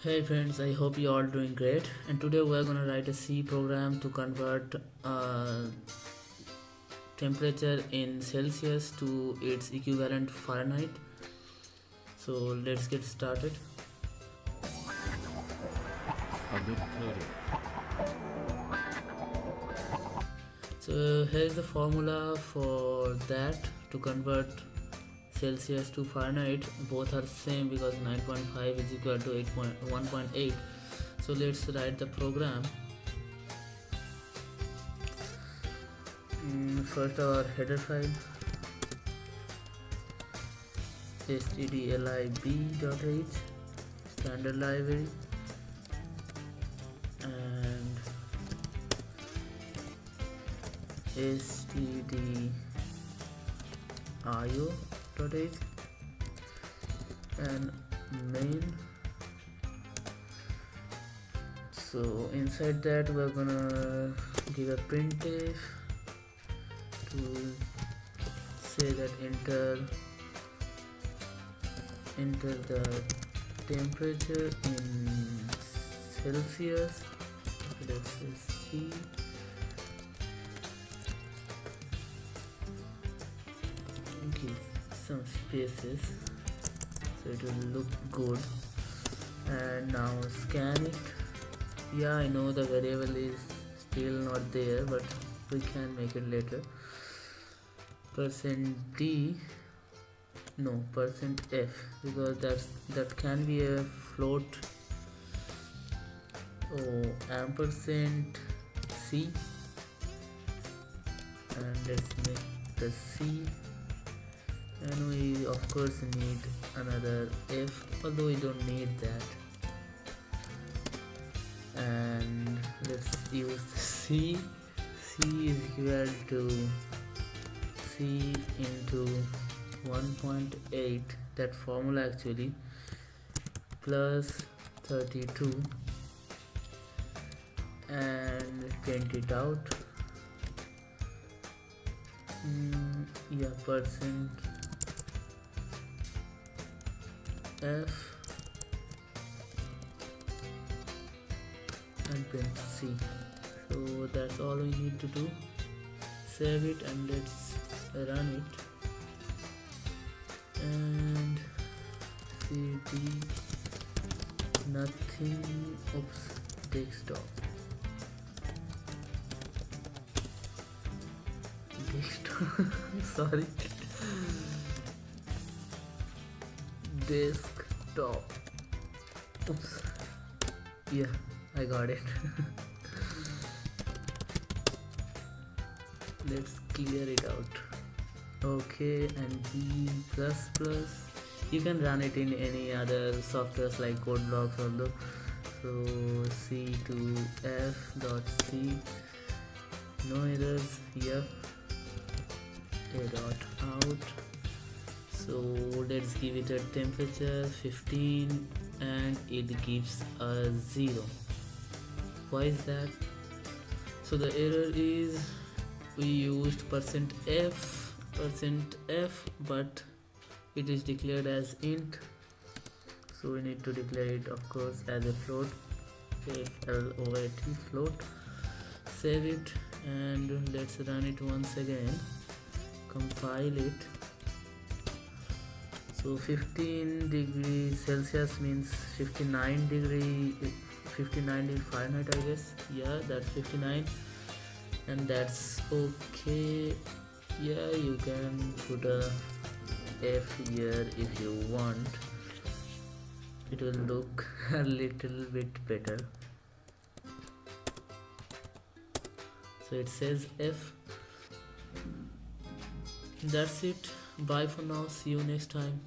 Hey friends, I hope you all doing great. And today we're gonna write a C program to convert temperature in Celsius to its equivalent Fahrenheit. So let's get started. A good coding. So here's the formula for that to convert Celsius to Fahrenheit. Both are same because 9.5 is equal to 1.8. So let's write the program. First our header file stdlib.h standard library and stdio.h and main. So inside that we're gonna give a printf to say that enter the temperature in Celsius. Let's say C. Give some spaces so it will look good. And now scan it. Yeah, I know the variable is still not there, but we can make it later. %d, no, %f, because that can be a float. Ampersand c, and let's make the c, and we of course need another f, although we don't need that. And let's use c. C is equal to c into 1.8, that formula actually, plus 32 and print it out. Yeah, %f and print c. So that's all we need to do. Save it and let's run it. And cd nothing. Oops, desktop. Sorry, desktop. Oops. Yeah, I got it. Let's clear it out. Okay, and G++, you can run it in any other softwares like CodeBlocks although. So c to f.c, no errors. Yep. A.out. So let's give it a temperature 15 and it gives a 0. Why is that? So the error is we used %f, but it is declared as int, so we need to declare it of course as a float, float. Save it and let's run it once again. Compile it. So 15 degrees Celsius means 59 degree Fahrenheit, I guess. Yeah, that's 59, and that's okay. Yeah, you can put a f here if you want. It will look a little bit better. So it says f. That's it. Bye for now. See you next time.